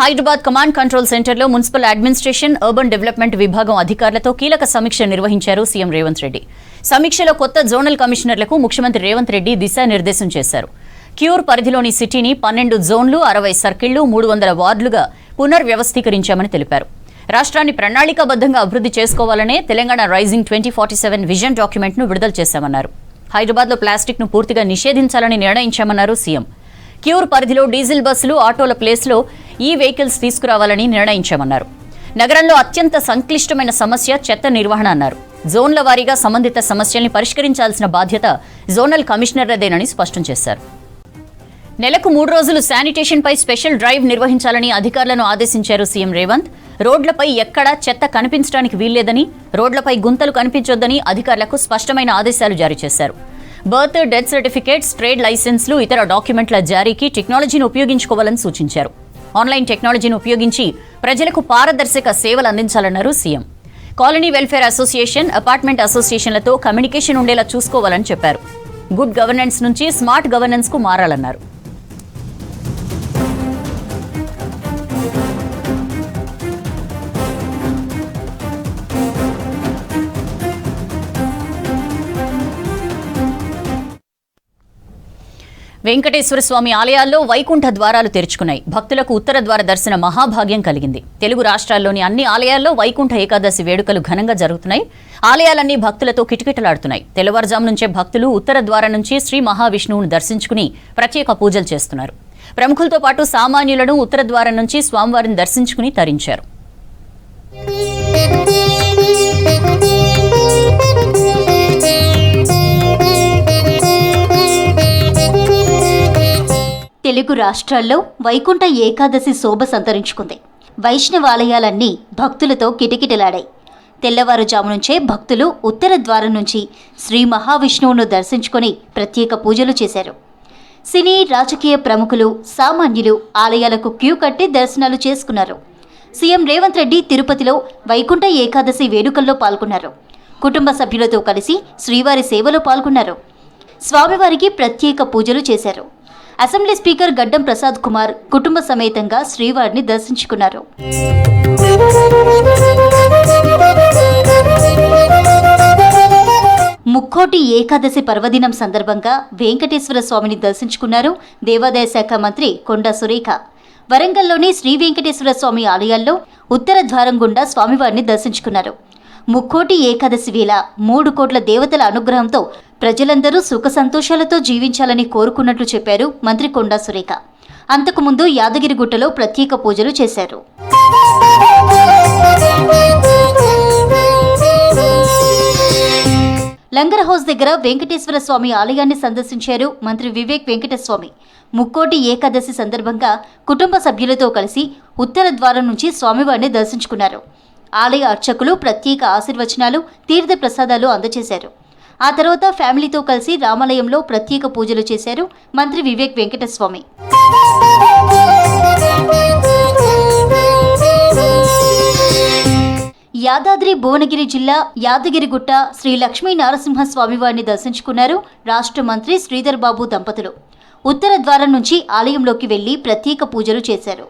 Hyderabad command control సెంటర్లో municipal administration, urban development విభాగం అధికారులతో కీలక సమీక్ష నిర్వహించారు సీఎం రేవంత్ రెడ్డి. సమీక్షలో కొత్త జోనల్ కమిషనర్లకు ముఖ్యమంత్రి రేవంత్ రెడ్డి దిశానిర్దేశం చేశారు. క్యూర్ పరిధిలోని సిటీని 12 జోన్లు, 60 సర్కిళ్లు, 300 వార్డులుగా పునర్వ్యవస్థీకరించామని తెలిపారు. రాష్ట్రాన్ని ప్రణాళికాబద్ధంగా అభివృద్ధి చేసుకోవాలనే తెలంగాణ రైజింగ్ 2047 విజన్ డాక్యుమెంట్ను విడుదల చేశామన్నారు. హైదరాబాద్లో ప్లాస్టిక్ను పూర్తిగా నిషేధించాలని నిర్ణయించామన్నారు సీఎం. క్యూర్ పరిధిలో డీజిల్ బస్సులు, ఆటోల ప్లేస్లో ఈ వెహికల్స్ తీసుకురావాలని నిర్ణయించామన్నారు. నగరంలో అత్యంత సంక్లిష్టమైన సమస్య చెత్త నిర్వహణ అన్నారు. జోన్ల వారీగా సంబంధిత సమస్యల్ని పరిష్కరించాల్సిన బాధ్యత జోనల్ కమిషనర్లదేనని స్పష్టం చేశారు. నెలకు 3 రోజులు శానిటేషన్పై స్పెషల్ డ్రైవ్ నిర్వహించాలని అధికారులను ఆదేశించారు సీఎం రేవంత్. రోడ్లపై ఎక్కడా చెత్త కనిపించడానికి వీల్లేదని, రోడ్లపై గుంతలు కనిపించొద్దని అధికారులకు స్పష్టమైన ఆదేశాలు జారీ చేశారు. బర్త్, డెత్ సర్టిఫికేట్స్, ట్రేడ్ లైసెన్స్లు, ఇతర డాక్యుమెంట్ల జారీకి టెక్నాలజీని ఉపయోగించుకోవాలని సూచించారు. ఆన్లైన్ టెక్నాలజీని ఉపయోగించి ప్రజలకు పారదర్శక సేవలు అందించాలన్నారు CM. Colony welfare association, apartment అసోసియేషన్లతో కమ్యూనికేషన్ ఉండేలా చూసుకోవాలని చెప్పారు. గుడ్ గవర్నెన్స్ నుంచి స్మార్ట్ గవర్నెన్స్ కు మారాలన్నారు. వెంకటేశ్వర స్వామి ఆలయాల్లో వైకుంఠ ద్వారాలు తెరుచుకున్నాయి. భక్తులకు ఉత్తర ద్వార దర్శన మహాభాగ్యం కలిగింది. తెలుగు రాష్ట్రాల్లోని అన్ని ఆలయాల్లో వైకుంఠ ఏకాదశి వేడుకలు ఘనంగా జరుగుతున్నాయి. ఆలయాలన్నీ భక్తులతో కిటకిటలాడుతున్నాయి. తెల్లవారుజాము నుంచే భక్తులు ఉత్తర ద్వారం నుంచి శ్రీ మహావిష్ణువును దర్శించుకుని ప్రత్యేక పూజలు చేస్తున్నారు. ప్రముఖులతో పాటు సామాన్యులను ఉత్తర ద్వారం నుంచి స్వామివారిని దర్శించుకుని తరించారు. తెలుగు రాష్ట్రాల్లో వైకుంఠ ఏకాదశి శోభ సంతరించుకుంది. వైష్ణవాలయాలన్నీ భక్తులతో కిటకిటలాడాయి. తెల్లవారుజాము నుంచే భక్తులు ఉత్తర ద్వారం నుంచి శ్రీ మహావిష్ణువును దర్శించుకొని ప్రత్యేక పూజలు చేశారు. సినీ, రాజకీయ ప్రముఖులు, సామాన్యులు ఆలయాలకు క్యూ కట్టి దర్శనాలు చేసుకున్నారు. సీఎం రేవంత్ రెడ్డి తిరుపతిలో వైకుంఠ ఏకాదశి వేడుకల్లో పాల్గొన్నారు. కుటుంబ సభ్యులతో కలిసి శ్రీవారి సేవలో పాల్గొన్నారు. స్వామివారికి ప్రత్యేక పూజలు చేశారు. అసెంబ్లీ స్పీకర్ గడ్డం ప్రసాద్ కుమార్ కుటుంబ సమేతంగా శ్రీవారిని దర్శించుకున్నారు. ముక్కోటి ఏకాదశి పర్వదినం సందర్భంగా వెంకటేశ్వర స్వామిని దర్శించుకున్నారు దేవాదాయ శాఖ మంత్రి కొండా సురేఖ. వరంగల్లోని శ్రీ వెంకటేశ్వర స్వామి ఆలయాల్లో ఉత్తర ద్వారం గుండా స్వామివారిని దర్శించుకున్నారు. ముక్కోటి ఏకాదశి వేళ 3 కోట్ల దేవతల అనుగ్రహంతో ప్రజలందరూ సుఖ సంతోషాలతో జీవించాలని కోరుకున్నట్లు చెప్పారు మంత్రి కొండా సురేఖ. అంతకుముందు యాదగిరిగుట్టలో ప్రత్యేక పూజలు చేశారు. లంగర్ హౌస్ దగ్గర వెంకటేశ్వర స్వామి ఆలయాన్ని సందర్శించారు మంత్రి వివేక్ వెంకటస్వామి. ముక్కోటి ఏకాదశి సందర్భంగా కుటుంబ సభ్యులతో కలిసి ఉత్తర ద్వారం నుంచి స్వామివారిని దర్శించుకున్నారు. ఆలయ అర్చకులు ప్రత్యేక ఆశీర్వచనాలు, తీర్థ ప్రసాదాలు అందజేశారు. ఆ తర్వాత ఫ్యామిలీతో కలిసి రామాలయంలో ప్రత్యేక పూజలు చేశారు మంత్రి వివేక్ వెంకటస్వామి. యాదాద్రి భువనగిరి జిల్లా యాదగిరిగుట్ట శ్రీ లక్ష్మీ నరసింహస్వామివారిని దర్శించుకున్నారు రాష్ట్ర మంత్రి శ్రీధర్ బాబు దంపతులు. ఉత్తర ద్వారం నుంచి ఆలయంలోకి వెళ్లి ప్రత్యేక పూజలు చేశారు.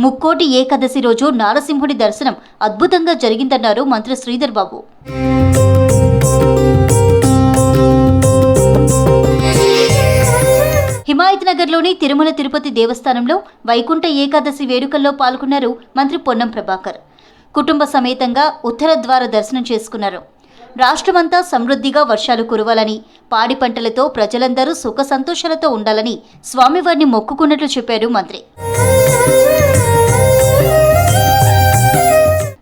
ముక్కోటి ఏకాదశి రోజు నారసింహుడి దర్శనం అద్భుతంగా జరిగిందన్నారు మంత్రి శ్రీధర్ బాబు. హిమాయత్ నగర్లోని తిరుమల తిరుపతి దేవస్థానంలో వైకుంఠ ఏకాదశి వేడుకల్లో పాల్గొన్నారు మంత్రి పొన్నం ప్రభాకర్. కుటుంబ సమేతంగా ఉత్తర ద్వార దర్శనం చేసుకున్నారు. రాష్ట్రమంతా సమృద్ధిగా వర్షాలు కురవాలని, పాడి పంటలతో ప్రజలందరూ సుఖ సంతోషాలతో ఉండాలని స్వామివారిని మొక్కుకున్నట్లు చెప్పారు మంత్రి.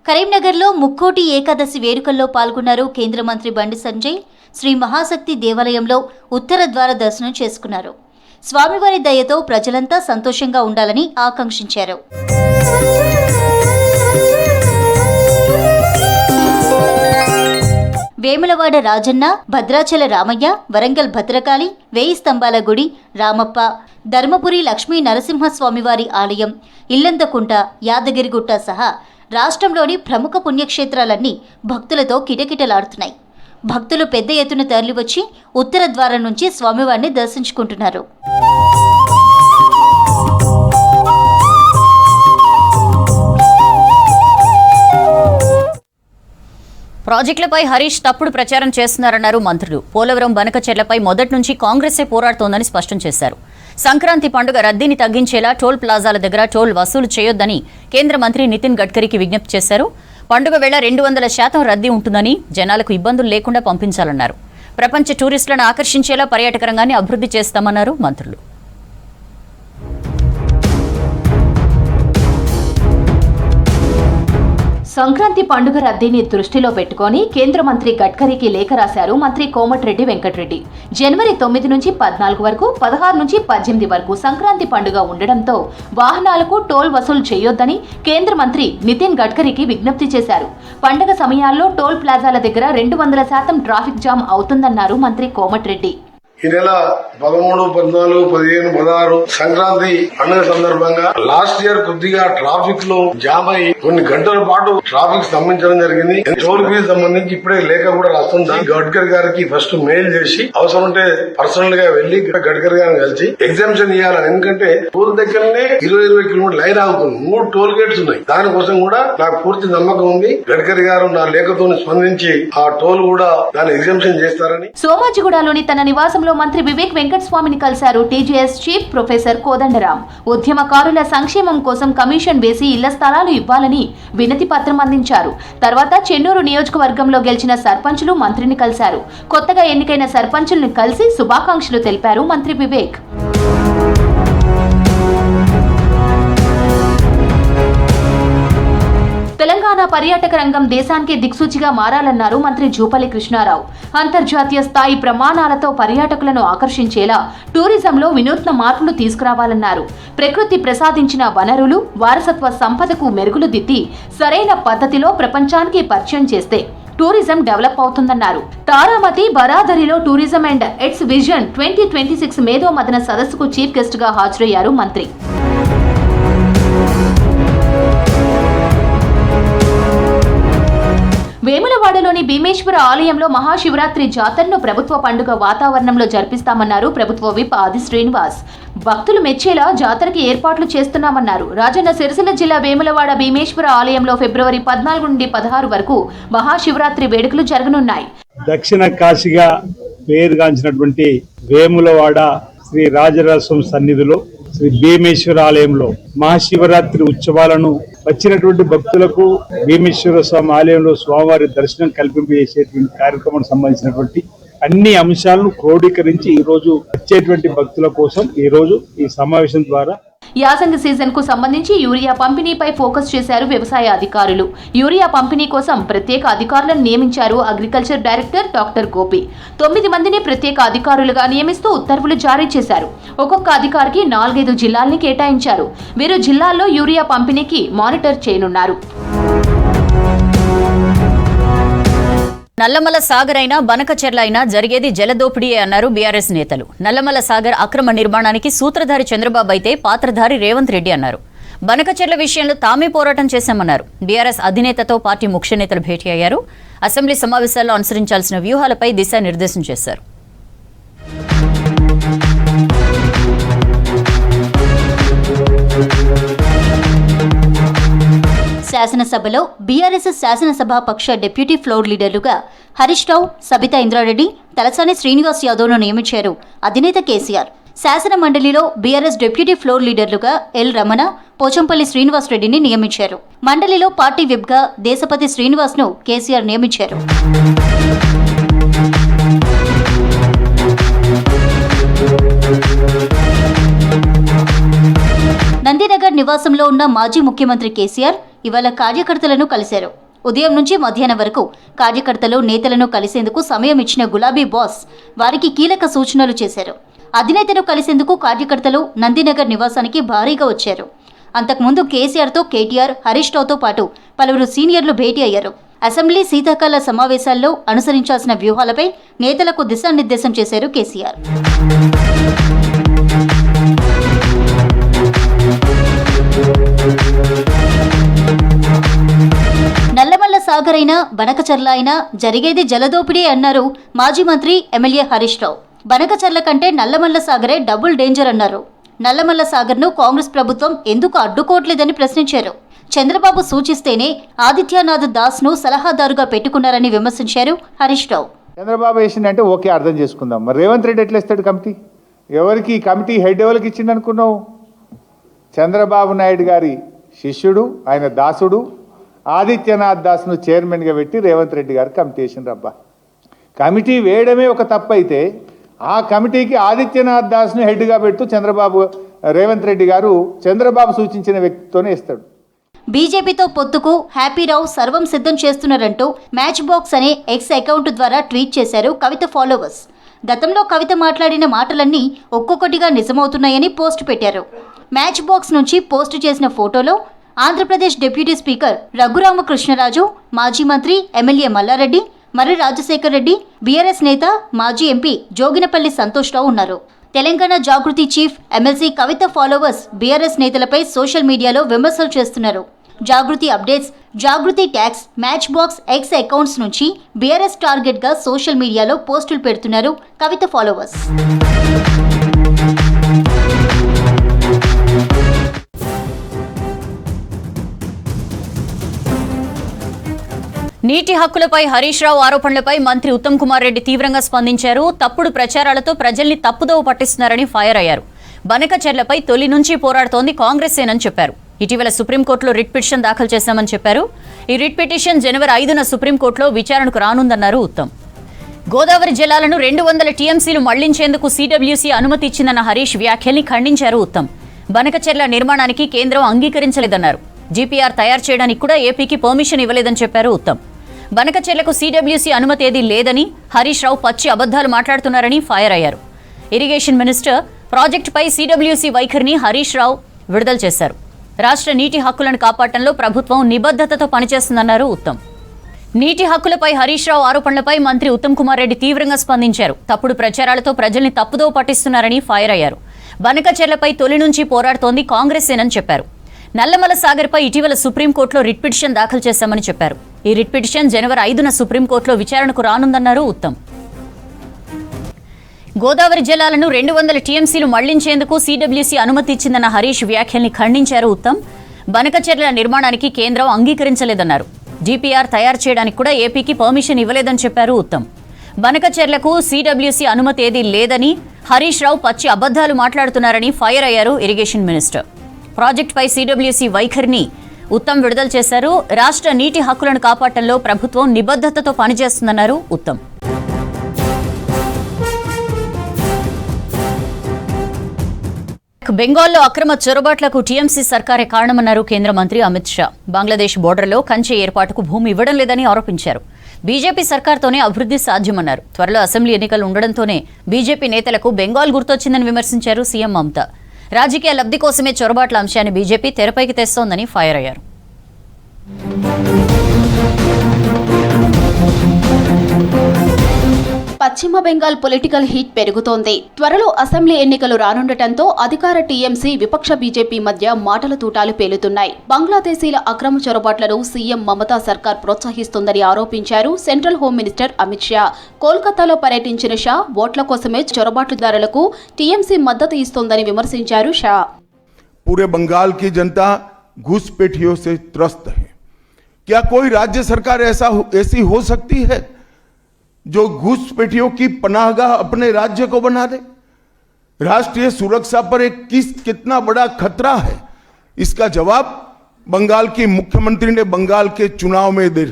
కరీంనగర్లో ముక్కోటి ఏకాదశి వేడుకల్లో పాల్గొన్నారు కేంద్ర మంత్రి బండి సంజయ్. శ్రీ మహాశక్తి దేవాలయంలో ఉత్తర ద్వార దర్శనం చేసుకున్నారు. స్వామివారి దయతో ప్రజలంతా సంతోషంగా ఉండాలని ఆకాంక్షించారు. వేములవాడ రాజన్న, భద్రాచల రామయ్య, వరంగల్ భద్రకాళి, 1000 స్తంభాల గుడి, రామప్ప, ధర్మపురి లక్ష్మీ నరసింహస్వామివారి ఆలయం, ఇల్లంతకుంట, యాదగిరిగుట్ట సహా రాష్ట్రంలోని ప్రముఖ పుణ్యక్షేత్రాలన్నీ భక్తులతో కిటకిటలాడుతున్నాయి. భక్తులు పెద్ద ఎత్తున తరలివచ్చి ఉత్తర ద్వారం నుంచి స్వామివారిని దర్శించుకుంటున్నారు. ప్రాజెక్టులపై హరీష్ తప్పుడు ప్రచారం చేస్తున్నారన్నారు మంత్రులు. పోలవరం బనకచెర్లపై మొదటి నుంచి కాంగ్రెసే పోరాడుతోందని స్పష్టం చేశారు. సంక్రాంతి పండుగ రద్దీని తగ్గించేలా టోల్ ప్లాజాల దగ్గర టోల్ వసూలు చేయొద్దని కేంద్ర మంత్రి నితిన్ గడ్కరీకి విజ్ఞప్తి చేశారు. పండుగ వేళ 200% రద్దీ ఉంటుందని, జనాలకు ఇబ్బందులు లేకుండా పంపించాలన్నారు. ప్రపంచ టూరిస్టులను ఆకర్షించేలా పర్యాటక రంగాన్ని అభివృద్ధి చేస్తామన్నారు మంత్రులు. సంక్రాంతి పండుగ రద్దీని దృష్టిలో పెట్టుకొని కేంద్ర మంత్రి గడ్కరీకి లేఖ రాశారు మంత్రి కోమటిరెడ్డి వెంకటరెడ్డి. జనవరి 9 నుంచి 14 వరకు, 16 నుంచి 18 వరకు సంక్రాంతి పండుగ ఉండడంతో వాహనాలకు టోల్ వసూలు చేయొద్దని కేంద్ర మంత్రి నితిన్ గడ్కరీకి విజ్ఞప్తి చేశారు. పండుగ సమయాల్లో టోల్ ప్లాజాల దగ్గర 200% ట్రాఫిక్ జామ్ అవుతుందన్నారు మంత్రి కోమటిరెడ్డి. ఈ నెల 13, 14, 15, 16 సంక్రాంతి పండుగ సందర్భంగా లాస్ట్ ఇయర్ కొద్దిగా ట్రాఫిక్ లో జామ్ అయి కొన్ని గంటల పాటు ట్రాఫిక్ స్తంభించడం జరిగింది. టోల్ ఫీజు సంబంధించి ఇప్పుడే లేఖ కూడా రాస్తుంది. గడ్కరీ గారికి ఫస్ట్ మెయిల్ చేసి అవసరం ఉంటే పర్సనల్ గా వెళ్లి గడ్కరీ గారిని కలిసి ఎగ్జామ్షన్ ఇవ్వాలని. ఎందుకంటే టోల్ దగ్గరనే 20 కిలోమీటర్ లైన్ ఆగుతుంది. 3 టోల్ గేట్స్ ఉన్నాయి. దానికోసం కూడా నాకు పూర్తి నమ్మకం ఉంది. గడ్కరీ గారు నా లేఖతో స్పందించి ఆ టోల్ కూడా దాన్ని ఎగ్జామ్షన్ చేస్తారని. సోమాజిగూడలోని తన నివాసం మంత్రి వివేక్ వెంకటస్వామిని కలిశారు టీజీఎస్ చీఫ్ ప్రొఫెసర్ కోదండరాం. ఉద్యమకారుల సంక్షేమం కోసం కమిషన్ వేసి ఇళ్ల స్థలాలు ఇవ్వాలని వినతి పత్రం అందించారు. తర్వాత చెన్నూరు నియోజకవర్గంలో గెలిచిన సర్పంచులు మంత్రిని కలిశారు. కొత్తగా ఎన్నికైన సర్పంచుల్ని కలిసి శుభాకాంక్షలు తెలిపారు మంత్రి వివేక్. తెలంగాణ పర్యాటక రంగం దేశానికి దిక్సూచిగా మారాలన్నారు మంత్రి జూపల్లి కృష్ణారావు. అంతర్జాతీయ స్థాయి ప్రమాణాలతో పర్యాటకులను ఆకర్షించేలా టూరిజంలో వినూత్న మార్పులు తీసుకురావాలన్నారు. ప్రకృతి ప్రసాదించిన వనరులు, వారసత్వ సంపదకు మెరుగులు దిద్ది సరైన పద్ధతిలో ప్రపంచానికి పరిచయం చేస్తే టూరిజం డెవలప్ అవుతుందన్నారు. తారామతి బరాదరిలో టూరిజం అండ్ ఇట్స్ విజన్ 2026 మేధో మదన సదస్సుకు చీఫ్ గెస్ట్ గా హాజరయ్యారు మంత్రి. వేములవాడలోని భీమేశ్వర ఆలయంలో మహాశివరాత్రి జాతరను ప్రభుత్వ పండుగ వాతావరణంలో జరిపిస్తామన్నారు ప్రభుత్వ విప్ ఆది శ్రీనివాస్. భక్తులు మెచ్చేలా జాతరకి ఏర్పాట్లు చేస్తున్నామన్నారు. రాజన్న సిరిసిల్ల జిల్లా వేములవాడ భీమేశ్వర ఆలయంలో ఫిబ్రవరి 14 నుండి 16 వరకు మహాశివరాత్రి వేడుకలు జరగనున్నాయి. దక్షిణ కాశీగా పేరుగాంచినటువంటి వేములవాడ శ్రీ రాజరాజస్వామి సన్నిధిలో శ్రీ భీమేశ్వర ఆలయంలో మహాశివరాత్రి ఉత్సవాలను వచ్చినటువంటి భక్తులకు భీమేశ్వర స్వామి ఆలయంలో స్వామివారి దర్శనం కల్పింపజేసేటువంటి కార్యక్రమానికి సంబంధించినటువంటి అన్ని అంశాలను క్రోడీకరించి ఈ రోజు వచ్చేటువంటి భక్తుల కోసం ఈ రోజు ఈ సమావేశం ద్వారా యాసంగి సీజన్ కు సంబంధించి యూరియా పంపిణీపై ఫోకస్ చేశారు వ్యవసాయ అధికారులు. యూరియా పంపిణీ కోసం ప్రత్యేక అధికారులను నియమించారు అగ్రికల్చర్ డైరెక్టర్ డాక్టర్ గోపి. 9 మందిని ప్రత్యేక అధికారులుగా నియమిస్తూ ఉత్తర్వులు జారీ చేశారు. ఒక్కొక్క అధికారికి 4-5 జిల్లాల్ని కేటాయించారు. వీరు జిల్లాల్లో యూరియా పంపిణీకి మానిటర్ చేయనున్నారు. నల్లమల సాగర్ అయినా బనకచెర్ల అయినా జరిగేది జలదోపిడీయే అన్నారు బీఆర్ఎస్ నేతలు. నల్లమల సాగర్ అక్రమ నిర్మాణానికి సూత్రధారి చంద్రబాబు అయితే పాత్రధారి రేవంత్ రెడ్డి అన్నారు. బనకచెర్ల విషయంలో తామే పోరాటం చేశామన్నారు. బీఆర్ఎస్ అధినేతతో పార్టీ ముఖ్య నేతలు భేటీ అయ్యారు. అసెంబ్లీ సమావేశాల్లో అనుసరించాల్సిన వ్యూహాలపై దిశానిర్దేశం చేశారు. శాసనసభలో బీఆర్ఎస్ శాసనసభాపక్ష డిప్యూటీ ఫ్లోర్ లీడర్లుగా హరీష్ రావు, సబితా ఇంద్రారెడ్డి, తలసాని శ్రీనివాస్ యాదవ్ను నియమించారు అధినేత కేసీఆర్. శాసన మండలిలో బీఆర్ఎస్ డిప్యూటీ ఫ్లోర్ లీడర్లుగా ఎల్ రమణ, పోచంపల్లి శ్రీనివాస్ రెడ్డిని నియమించారు. మండలిలో పార్టీ విప్గా దేశపతి శ్రీనివాస్ను కేసీఆర్ నియమించారు. నందినగర్ నివాసంలో ఉన్న మాజీ ముఖ్యమంత్రి కేసీఆర్ ఇవాళ కార్యకర్తలను కలిశారు. ఉదయం నుంచి మధ్యాహ్నం వరకు కార్యకర్తలు, నేతలను కలిసేందుకు సమయం ఇచ్చిన గులాబీ బాస్ వారికి కీలక సూచనలు చేశారు. అధినేతను కలిసేందుకు కార్యకర్తలు నందినగర్ నివాసానికి భారీగా వచ్చారు. అంతకుముందు కేసీఆర్తో కేటీఆర్, హరీష్ రావుతో పాటు పలువురు సీనియర్లు భేటీ అయ్యారు. అసెంబ్లీ శీతాకాల సమావేశాల్లో అనుసరించాల్సిన వ్యూహాలపై నేతలకు దిశానిర్దేశం చేశారు కేసీఆర్. నల్లమల్ల సాగర్ అయినా బనకచెర్ల అయినా జరిగేది జలదోపిడీ అన్నారు మాజీ మంత్రి ఎమ్మెల్యే హరీష్ రావు. బనకచెర్ల కంటే నల్లమల్ల సాగరే డబుల్ డేంజర్ అన్నారు. నల్లమల్ల సాగర్ను కాంగ్రెస్ ప్రభుత్వం ఎందుకు అడ్డుకోవట్లేదని ప్రశ్నించారు. చంద్రబాబు సూచిస్తేనే ఆదిత్యనాథ్ దాస్ను సలహాదారుగా పెట్టుకున్నారని విమర్శించారు హరీష్ రావు. చంద్రబాబు వేసిందంటే ఓకే, అర్థం చేసుకుందాం. మరి రేవంత్ రెడ్డి ఎట్లా ఇస్తాడు కమిటీ? ఎవరికి ఈ కమిటీ హెడ్ ఎవరికి ఇచ్చింది అనుకున్నావు? చంద్రబాబు నాయుడు గారి శిష్యుడు, ఆయన దాసుడు ఆదిత్యనాథ్ దాస్ను చైర్మన్గా పెట్టి రేవంత్ రెడ్డి గారు కమిటీ వేసిండ్రు. అబ్బా, కమిటీ వేయడమే ఒక తప్పు అయితే ఆ కమిటీకి ఆదిత్యనాథ్ దాస్ను హెడ్గా పెడుతూ రేవంత్ రెడ్డి గారు చంద్రబాబు సూచించిన వ్యక్తితోనే ఇస్తాడు. బీజేపీతో పొత్తుకు హ్యాపీరావు సర్వం సిద్ధం చేస్తున్నారంటూ మ్యాచ్ బాక్స్ అనే ఎక్స్ అకౌంట్ ద్వారా ట్వీట్ చేశారు కవిత ఫాలోవర్స్. గతంలో కవిత మాట్లాడిన మాటలన్నీ ఒక్కొక్కటిగా నిజమవుతున్నాయని పోస్ట్ పెట్టారు. మ్యాచ్ బాక్స్ నుంచి పోస్ట్ చేసిన ఫోటోలో ఆంధ్రప్రదేశ్ డిప్యూటీ స్పీకర్ రఘురామకృష్ణరాజు, మాజీ మంత్రి ఎమ్మెల్యే మల్లారెడ్డి, మర్రి రాజశేఖర్ రెడ్డి, బీఆర్ఎస్ నేత మాజీ ఎంపీ జోగినపల్లి సంతోష్రావు ఉన్నారు. Telangana Jagruthi chief MLC Kavitha followers BRS నేతలపై సోషల్ మీడియాలో విమర్శలు చేస్తున్నారు. Jagruthi updates, Jagruthi tags, match box X accounts నుంచి బీఆర్ఎస్ టార్గెట్గా సోషల్ మీడియాలో పోస్టులు పెడుతున్నారు కవిత ఫాలోవర్స్. నీటి హక్కులపై హరీష్ రావు ఆరోపణలపై మంత్రి ఉత్తమ్ కుమార్ రెడ్డి తీవ్రంగా స్పందించారు. తప్పుడు ప్రచారాలతో ప్రజల్ని తప్పుదోవ పట్టిస్తున్నారని ఫైర్ అయ్యారు. బనకచెర్లపై తొలి నుంచి పోరాడుతోంది కాంగ్రెసేనని చెప్పారు. ఇటీవల సుప్రీంకోర్టులో రిట్ పిటిషన్ దాఖలు చేశామని చెప్పారు. ఈ రిట్ పిటిషన్ జనవరి 5న సుప్రీంకోర్టులో విచారణకు రానుందన్నారు ఉత్తమ్. గోదావరి జలాలను 200 టీఎంసీలు మళ్లించేందుకు సీడబ్ల్యూసీ అనుమతి ఇచ్చిందన్న హరీష్ వ్యాఖ్యల్ని ఖండించారు ఉత్తమ్. బనకచెర్ల నిర్మాణానికి కేంద్రం అంగీకరించలేదన్నారు. జీపీఆర్ తయారు చేయడానికి కూడా ఏపీకి పర్మిషన్ ఇవ్వలేదని చెప్పారు ఉత్తమ్. బనకచెర్లకు సీడబ్ల్యూసీ అనుమతి ఏదీ లేదని, హరీష్ రావు పచ్చి అబద్ధాలు మాట్లాడుతున్నారని ఫైర్ అయ్యారు. ఇరిగేషన్ మినిస్టర్ ప్రాజెక్టుపై సీడబ్ల్యూసీ వైఖరిని హరీష్ రావు విడుదల చేశారు. రాష్ట్ర నీటి హక్కులను కాపాడటంలో ప్రభుత్వం నిబద్ధతతో పనిచేస్తుందన్నారు ఉత్తమ్. నీటి హక్కులపై హరీష్ రావు ఆరోపణలపై మంత్రి ఉత్తమ్ కుమార్ రెడ్డి తీవ్రంగా స్పందించారు. తప్పుడు ప్రచారాలతో ప్రజల్ని తప్పుదోవ పట్టిస్తున్నారని ఫైర్ అయ్యారు. బనకచెర్లపై తొలి నుంచి పోరాడుతోంది కాంగ్రెసేనని చెప్పారు. నల్లమల సాగర్పై ఇటీవల సుప్రీంకోర్టులో రిట్ పిటిషన్ దాఖలు చేశామని చెప్పారు. ఈ రిట్ పిటిషన్ జనవరి 5న సుప్రీంకోర్టులో విచారణకు రానుందన్నారు ఉత్తమ్. గోదావరి జలాలను 200 టీఎంసీలు మళ్లించేందుకు సీడబ్ల్యూసీ అనుమతి ఇచ్చిందన్న హరీష్ వ్యాఖ్యల్ని ఖండించారు ఉత్తమ్. బనకచెర్ల నిర్మాణానికి కేంద్రం అంగీకరించలేదన్నారు. జీపీఆర్ తయారు చేయడానికి కూడా ఏపీకి పర్మిషన్ ఇవ్వలేదని చెప్పారు ఉత్తమ్. బనకచెర్లకు సీడబ్ల్యూసీ అనుమతి ఏదీ లేదని, హరీష్ రావు పచ్చి అబద్ధాలు మాట్లాడుతున్నారని ఫైర్ అయ్యారు ఇరిగేషన్ మినిస్టర్. ప్రాజెక్టుపై సీడబ్ల్యూసీ వైఖరిని ఉత్తమ్ విడుదల చేశారు. రాష్ట్ర నీటి హక్కులను కాపాడటంలో ప్రభుత్వం నిబద్ధతతో పనిచేస్తుందన్నారు ఉత్తమ్. బెంగాల్లో అక్రమ చొరబాట్లకు టీఎంసీ సర్కారే కారణమన్నారు కేంద్ర మంత్రి అమిత్ షా. బంగ్లాదేశ్ బోర్డర్లో కంచె ఏర్పాటుకు భూమి ఇవ్వడం లేదని ఆరోపించారు. బీజేపీ సర్కార్తోనే అభివృద్ధి సాధ్యమన్నారు. త్వరలో అసెంబ్లీ ఎన్నికలు ఉండడంతోనే బీజేపీ నేతలకు బెంగాల్ గుర్తొచ్చిందని విమర్శించారు సీఎం మమతా. రాజకీయ లబ్ధి కోసమే చొరబాట్ల అంశాన్ని బీజేపీ తెరపైకి తెస్తోందని ఫైర్ అయ్యారు. పశ్చిమ బెంగాల్ పొలిటికల్ హీట్ పెరుగుతోంది. త్వరలో అసెంబ్లీ ఎన్నికలు రానుండటంతో అధికార టీఎంసీ, విపక్ష బీజేపీ మధ్య మాటల తూటాలు పేలుతున్నాయి. బంగ్లాదేశీల అక్రమ చొరబాట్లను సీఎం మమతా సర్కార్ ప్రోత్సహిస్తోందని ఆరోపించారు central home minister Amit Shah. కోల్కతాలో పర్యటించిన షా ఓట్ల కోసమే చొరబాటుదారులకు టీఎంసీ మద్దతు ఇస్తోందని విమర్శించారు షా. पूरे बंगाल की जनता घुसपैठियों से त्रस्त है। क्या कोई राज्य सरकार ऐसी हो सकती है जो घुसपैठियों की पनाहगाह अपने राज्य को बना दे? राष्ट्रीय सुरक्षा पर कितना बड़ा खतरा है, इसका जवाब बंगाल की मुख्यमंत्री ने बंगाल के चुनाव में दे।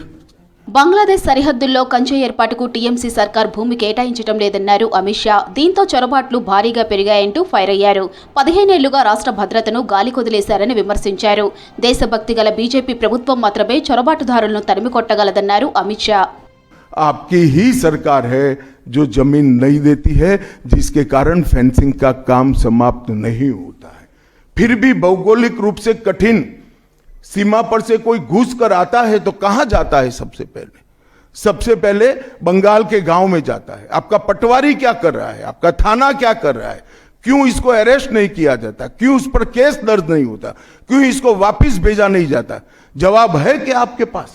బంగ్లాదేశ్ సరిహద్దుల్లో కంచె ఏర్పాటుకు టీఎంసీ సర్కార్ భూమి కేటాయించడం లేదన్నారు అమిత్ షా. దీంతో చొరబాట్లు భారీగా పెరిగాయంటూ ఫైర్ అయ్యారు. 15 ఏళ్లుగా రాష్ట్ర భద్రతను గాలికొదిలేశారని విమర్శించారు. దేశభక్తి గల బీజేపీ ప్రభుత్వం మాత్రమే చొరబాటుదారులను తరిమికొట్టగలదన్నారు అమిత్ షా. आपकी ही सरकार है जो जमीन नहीं देती है, जिसके कारण फेंसिंग का काम समाप्त नहीं होता है। फिर भी भौगोलिक रूप से कठिन सीमा पर से कोई घुस कर आता है तो कहां जाता है? सबसे पहले बंगाल के गांव में जाता है। आपका पटवारी क्या कर रहा है? आपका थाना क्या कर रहा है? क्यों इसको अरेस्ट नहीं किया जाता? क्यों उस पर केस दर्ज नहीं होता? क्यों इसको वापस भेजा नहीं जाता? जवाब है कि आपके पास?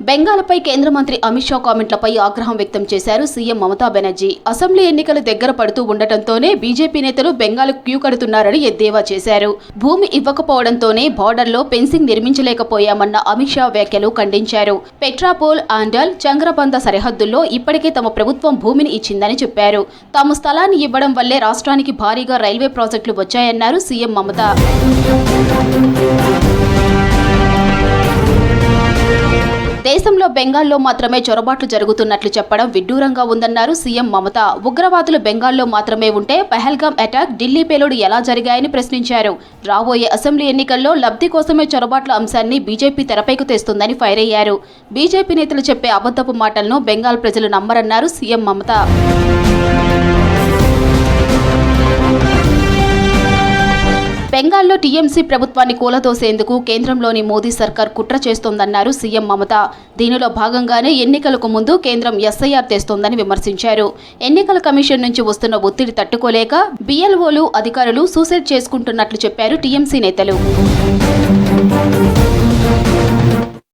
బెంగాల్పై కేంద్ర మంత్రి అమిత్ షా కామెంట్లపై ఆగ్రహం వ్యక్తం చేశారు సీఎం మమతా బెనర్జీ. అసెంబ్లీ ఎన్నికలు దగ్గర పడుతూ ఉండటంతోనే బీజేపీ నేతలు బెంగాల్ క్యూ కడుతున్నారని ఎద్దేవా చేశారు. భూమి ఇవ్వకపోవడంతోనే బార్డర్లో ఫెన్సింగ్ నిర్మించలేకపోయామన్న అమిత్ షా వ్యాఖ్యలు ఖండించారు. పెట్రాపోల్, ఆండల్, చంగ్రబంద సరిహద్దుల్లో ఇప్పటికే తమ ప్రభుత్వం భూమిని ఇచ్చిందని చెప్పారు. తాము స్థలాన్ని ఇవ్వడం వల్లే రాష్ట్రానికి భారీగా రైల్వే ప్రాజెక్టులు వచ్చాయన్నారు సీఎం మమత. దేశంలో బెంగాల్లో మాత్రమే చొరబాట్లు జరుగుతున్నట్లు చెప్పడం విడ్డూరంగా ఉందన్నారు సీఎం మమత. ఉగ్రవాదులు బెంగాల్లో మాత్రమే ఉంటే పహల్గాం అటాక్, ఢిల్లీ పేలుడు ఎలా జరిగాయని ప్రశ్నించారు. రాబోయే అసెంబ్లీ ఎన్నికల్లో లబ్ధి కోసమే చొరబాట్ల అంశాన్ని బీజేపీ తెరపైకి తెస్తుందని ఫైర్ అయ్యారు. బీజేపీ నేతలు చెప్పే అబద్ధపు మాటలను బెంగాల్ ప్రజలు నమ్మరన్నారు సీఎం మమత. బెంగాల్లో టీఎంసీ ప్రభుత్వాన్ని కూలదోసేందుకు కేంద్రంలోని మోదీ సర్కార్ కుట్ర చేస్తోందన్నారు సీఎం మమత. దీనిలో భాగంగానే ఎన్నికలకు ముందు కేంద్రం ఎస్ఐఆర్ తెస్తోందని విమర్శించారు. ఎన్నికల కమిషన్ నుంచి వస్తున్న ఒత్తిడి తట్టుకోలేక BLOలు, అధికారులు సూసైడ్ చేసుకుంటున్నట్లు చెప్పారు టీఎంసీ నేతలు.